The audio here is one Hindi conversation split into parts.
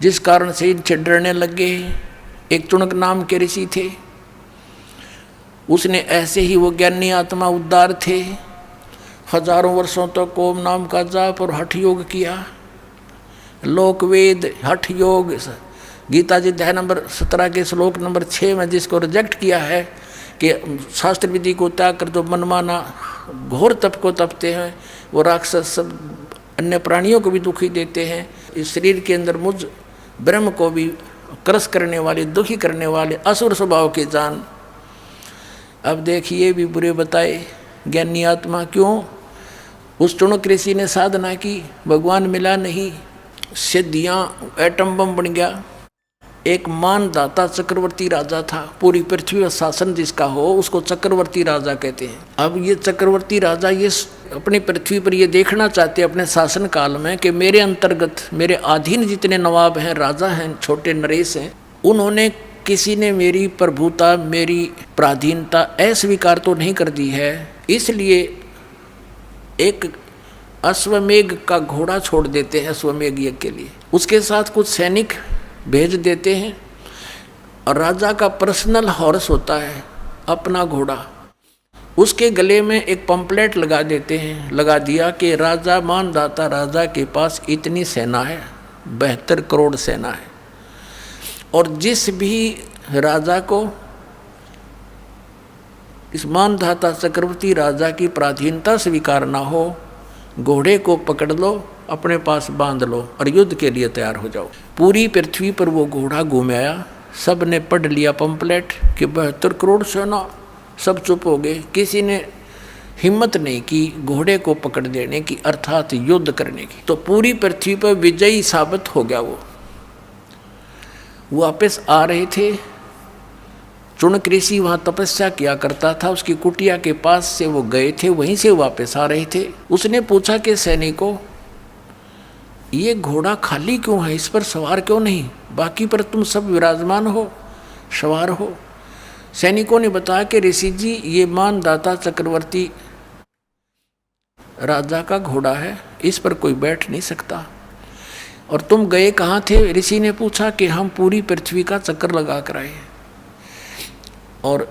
जिस कारण से इनसे डरने लग गए। एक चुनक नाम के ऋषि थे, उसने ऐसे ही वो ज्ञानी आत्मा उद्धार थे, हजारों वर्षों तक ओम नाम का जाप और हठ योग किया। लोक वेद हठ योग, गीता जी अध्याय नंबर 17 के श्लोक नंबर 6 में जिसको रिजेक्ट किया है कि शास्त्र विधि को त्याग कर जो मनमाना घोर तप को तपते हैं, वो राक्षस सब अन्य प्राणियों को भी दुखी देते हैं। इस शरीर के अंदर मुझ ब्रह्म को भी क्रस करने वाले, दुखी करने वाले असुर स्वभाव के जान। अब देखिए भी बुरे बताए ज्ञानी आत्मा क्यों। उस चुनक ऋषि ने साधना की, भगवान मिला नहीं, सिद्धियाँ एटम बम बन गया। एक मानदाता चक्रवर्ती राजा था, पूरी पृथ्वी पर शासन जिसका हो उसको चक्रवर्ती राजा कहते हैं। अब ये चक्रवर्ती राजा ये अपनी पृथ्वी पर ये देखना चाहते अपने शासन काल में कि मेरे अंतर्गत मेरे अधीन जितने नवाब हैं, राजा हैं, छोटे नरेश हैं, उन्होंने किसी ने मेरी प्रभुता, मेरी पराधीनता अस्वीकार तो नहीं कर दी है। इसलिए एक अश्वमेघ का घोड़ा छोड़ देते हैं अश्वमेघ यज्ञ के लिए, उसके साथ कुछ सैनिक भेज देते हैं और राजा का पर्सनल हॉर्स होता है अपना घोड़ा, उसके गले में एक पंपलेट लगा देते हैं, लगा दिया कि राजा मानदाता राजा के पास इतनी सेना है, 72 करोड़ सेना है, और जिस भी राजा को इस मानदाता चक्रवर्ती राजा की पराधीनता स्वीकार ना हो, घोड़े को पकड़ लो, अपने पास बांध लो और युद्ध के लिए तैयार हो जाओ। पूरी पृथ्वी पर वो घोड़ा घूम आया, सब ने पढ़ लिया पंपलेट कि 72 करोड़ सेना, सब चुप हो गए। किसी ने हिम्मत नहीं की घोड़े को पकड़ देने की, अर्थात युद्ध करने की। तो पूरी पृथ्वी पर विजयी साबित हो गया। वो वापस आ रहे थे, चुनक ऋषि वहाँ तपस्या किया करता था, उसकी कुटिया के पास से वो गए थे, वहीं से वापस आ रहे थे। उसने पूछा कि सैनिकों, ये घोड़ा खाली क्यों है, इस पर सवार क्यों नहीं, बाकी पर तुम सब विराजमान हो, सवार हो। सैनिकों ने बताया कि ऋषि जी ये मानदाता चक्रवर्ती राजा का घोड़ा है, इस पर कोई बैठ नहीं सकता। और तुम गए कहाँ थे? ऋषि ने पूछा कि हम पूरी पृथ्वी का चक्कर लगा कर आए और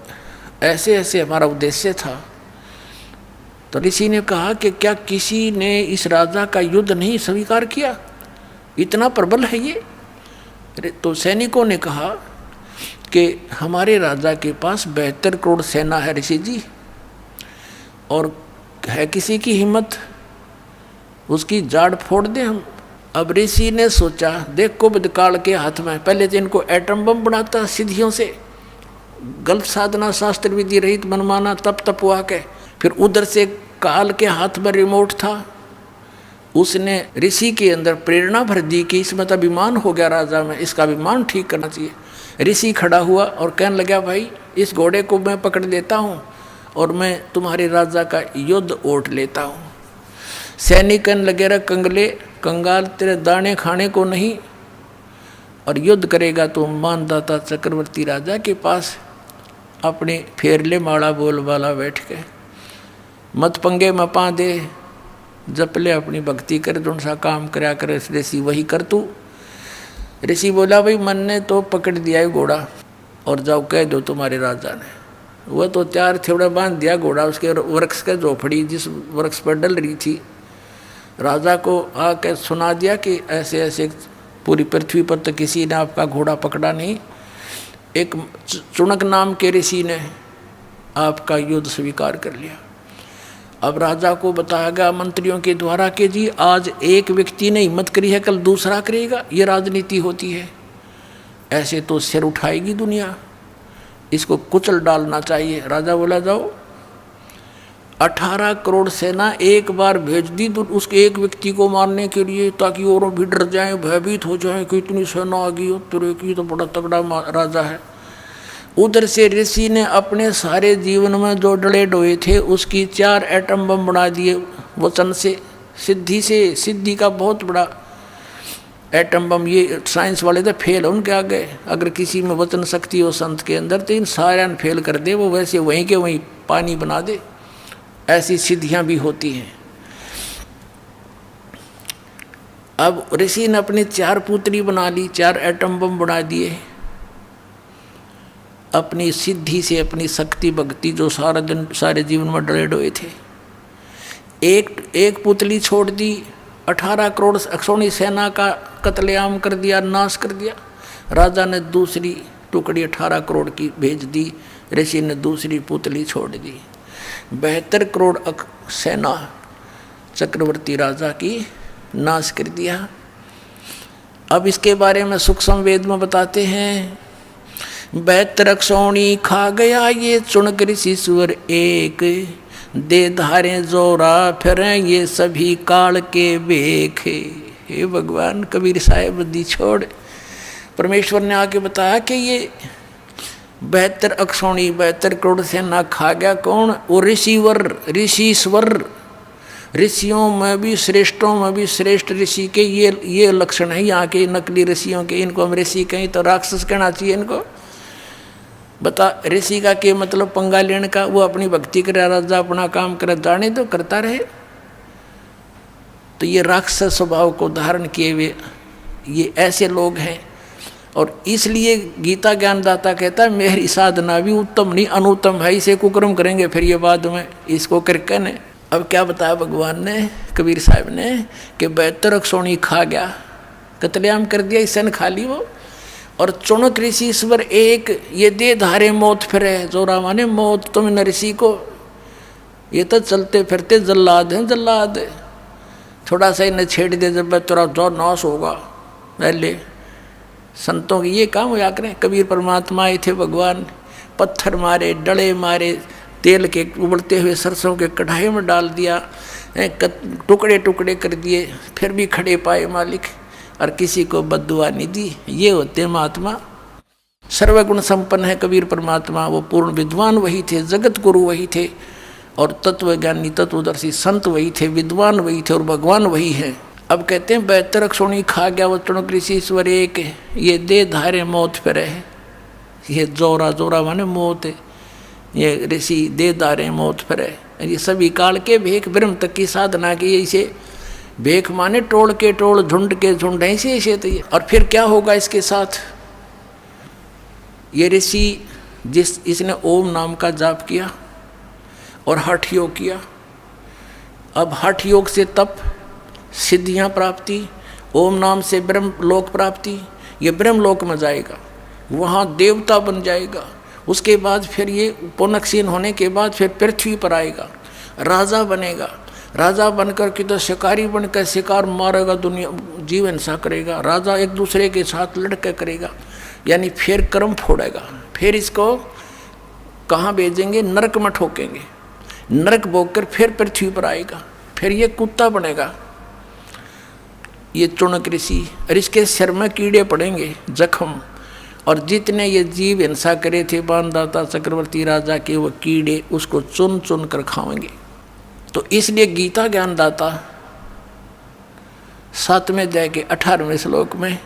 ऐसे ऐसे हमारा उद्देश्य था। तो ऋषि ने कहा कि क्या किसी ने इस राजा का युद्ध नहीं स्वीकार किया, इतना प्रबल है ये? तो सैनिकों ने कहा कि हमारे राजा के पास 72 करोड़ सेना है ऋषि जी, और है किसी की हिम्मत उसकी जाड़ फोड़ दें हम। अब ऋषि ने सोचा, देख कुबद काल के हाथ में, पहले तो इनको एटम बम बनाता सिद्धियों से, गलत साधना शास्त्र विधि रहित मनमाना तप तपवा के, फिर उधर से काल के हाथ में रिमोट था, उसने ऋषि के अंदर प्रेरणा भर दी कि इसमें तो अभिमान हो गया राजा में, इसका अभिमान ठीक करना चाहिए। ऋषि खड़ा हुआ और कहने लगा, भाई इस घोड़े को मैं पकड़ लेता हूँ और मैं तुम्हारे राजा का युद्ध ओट लेता हूँ। सैनिक कहने लगे, रे कंगले कंगाल, तेरे दाने खाने को नहीं, और युद्ध करेगा तो मानदाता चक्रवर्ती राजा के पास अपने फेर ले माड़ा बोल वाला बैठ के, मत पंगे में पा दे, जप ले अपनी भक्ति कर, जो सा काम कराया करे ऋषि वही कर तू। ऋषि बोला, भाई मन ने तो पकड़ दिया है घोड़ा, और जाओ कह दो तुम्हारे राजा ने। वह तो तैयार थोड़ा बांध दिया घोड़ा उसके वृक्ष के झोपड़ी जिस वृक्ष पर डल रही थी, राजा को आके सुना दिया कि ऐसे ऐसे पूरी पृथ्वी पर तो किसी ने आपका घोड़ा पकड़ा नहीं, एक चुनक नाम के ऋषि ने आपका युद्ध स्वीकार कर लिया। अब राजा को बताया गया मंत्रियों के द्वारा कि जी आज एक व्यक्ति ने हिम्मत करी है, कल दूसरा करेगा, ये राजनीति होती है, ऐसे तो सिर उठाएगी दुनिया, इसको कुचल डालना चाहिए। राजा बोला, जाओ 18 करोड़ सेना एक बार भेज दी तो उसके एक व्यक्ति को मारने के लिए, ताकि और भी डर जाएं, भयभीत हो जाएं कि इतनी सेना आ गई हो, तेरे की तो बड़ा तगड़ा राजा है। उधर से ऋषि ने अपने सारे जीवन में जो डले डोए थे उसकी 4 एटम बम बना दिए वचन से, सिद्धि का बहुत बड़ा एटम बम। ये साइंस वाले तो फेल उनके आगे, अगर किसी में वचन शक्ति हो संत के अंदर तो इन सारे फेल कर दे, वो वैसे वहीं के वहीं पानी बना दे। ऐसी सिद्धियां भी होती हैं। अब ऋषि ने अपनी 4 पुतली बना ली, 4 एटम बम बना दिए अपनी सिद्धि से, अपनी शक्ति भक्ति जो सारा दिन सारे जीवन में डरे डोए थे। एक पुतली छोड़ दी, 18 करोड़ अक्षौणी सेना का कत्लेआम कर दिया, नाश कर दिया। राजा ने दूसरी टुकड़ी 18 करोड़ की भेज दी, ऋषि ने दूसरी पुतली छोड़ दी। 72 करोड़ सेना चक्रवर्ती राजा की नाश कर दिया। अब इसके बारे में सूक्ष्म वेद में बताते हैं, 72 अक्षौणी खा गया ये चुनक ऋषि सुअर एक, दे धारे जोरा फिरे ये सभी काल के बेख। हे भगवान, कबीर साहेब दी छोड़ परमेश्वर ने आके बताया कि ये 72 अक्षौणी 72 करोड़ सेना खा गया कौन? वो ऋषिवर, ऋषिश्वर, ऋषियों में भी श्रेष्ठों में भी श्रेष्ठ ऋषि के ये लक्षण है यहाँ के नकली ऋषियों के। इनको हम ऋषि कहीं तो राक्षस कहना चाहिए इनको। बता ऋषि का क्या मतलब पंगा लेने का? वो अपनी भक्ति करे, राजा अपना काम करे, जाने तो करता रहे। तो ये राक्षस स्वभाव को धारण किए हुए ये ऐसे लोग हैं। और इसलिए गीता ज्ञानदाता कहता है मेरी साधना भी उत्तम नहीं अनुत्तम है, इसे कुकर्म करेंगे फिर ये बाद में इसको करके ने। अब क्या बताया भगवान ने, कबीर साहब ने, कि 72 अक्षौणी खा गया, कत्लेआम कर दिया, इसे खा ली वो। और चुनक ऋषि ईश्वर एक, ये दे धारे मौत फिरे, जोरा माने मौत। तुम न ऋषि को, ये तो चलते फिरते जल्लाद हैं, जल्लाद। थोड़ा सा इन्हें छेड़ दे जब तेरा जो नाश होगा। पहले संतों के ये काम होया करें। कबीर परमात्मा आए थे, भगवान पत्थर मारे, डले मारे, तेल के उबलते हुए सरसों के कढ़ाई में डाल दिया, टुकड़े टुकड़े कर दिए, फिर भी खड़े पाए मालिक, और किसी को बद्दुआ नहीं दी। ये होते महात्मा, सर्वगुण संपन्न है कबीर परमात्मा। वो पूर्ण विद्वान वही थे, जगत गुरु वही थे, और तत्वज्ञानी तत्वदर्शी संत वही थे, विद्वान वही थे, और भगवान वही है। अब कहते हैं 72 अक्षौणी खा गया वो चुनक ऋषि ईश्वर एक, ये दे धारे मौत फिर है। ये जोरा, जोरा माने मौत है। ये ऋषि दे धारे मौत फिर है। ये सभी काल के भेख ब्रह्म तक की साधना की, इसे भेख माने टोल के टोल, झुंड के झुंड, ऐसे तो ये। और फिर क्या होगा इसके साथ? ये ऋषि इसने ओम नाम का जाप किया और हठ योग किया। अब हठ योग से तप, सिद्धियां प्राप्ति, ओम नाम से ब्रह्म लोक प्राप्ति। ये ब्रह्म लोक में जाएगा, वहाँ देवता बन जाएगा। उसके बाद फिर ये पुनक्षीण होने के बाद फिर पृथ्वी पर आएगा, राजा बनेगा। राजा बनकर के तो शिकारी बनकर शिकार मारेगा, दुनिया जीव हिंसा करेगा, राजा एक दूसरे के साथ लड़के करेगा, यानी फिर कर्म फोड़ेगा। फिर इसको कहाँ भेजेंगे? नरक में ठोकेंगे, नरक भोग कर फिर पृथ्वी पर आएगा, फिर ये कुत्ता बनेगा ये चुनक ऋषि। और इसके सिर में कीड़े पड़ेंगे, जख्म, और जितने ये जीव हिंसा करे थे बाणदाता चक्रवर्ती राजा के, वो कीड़े उसको चुन चुन कर खाएंगे। तो इसलिए गीता ज्ञानदाता 7वें अध्याय के 18वें श्लोक में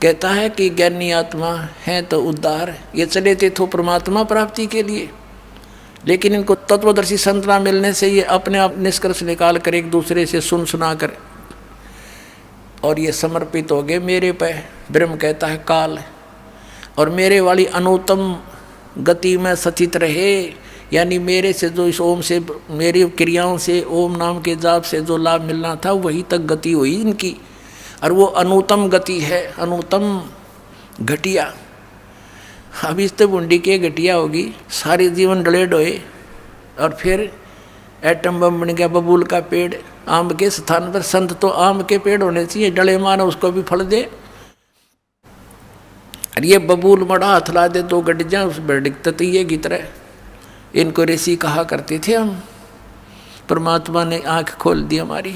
कहता है कि ज्ञानी आत्मा है तो उद्धार। ये चले थे तो परमात्मा प्राप्ति के लिए, लेकिन इनको तत्वदर्शी संत ना मिलने से ये अपने आप निष्कर्ष निकाल कर एक दूसरे से सुन सुना कर और ये समर्पित हो गए मेरे पे। ब्रह्म कहता है काल, और मेरे वाली अनुत्तम गति में सचित रहे, यानी मेरे से जो इस ओम से, मेरी क्रियाओं से, ओम नाम के जाप से जो लाभ मिलना था वही तक गति हुई इनकी। और वो अनुत्तम गति है, अनुत्तम घटिया। अब इस तो बुंडी के घटिया होगी, सारे जीवन डले डोए, और फिर एटम बम बन गया, बबूल का पेड़। आम के स्थान पर संत तो आम के पेड़ होने चाहिए, डले मानो उसको भी फल दे। और ये बबूल मड़ा हाथ ला दे तो गट जाए, उस पर दिक्कत ये की तरह। इनको ऋषि कहा करते थे हम, परमात्मा ने आंख खोल दी हमारी।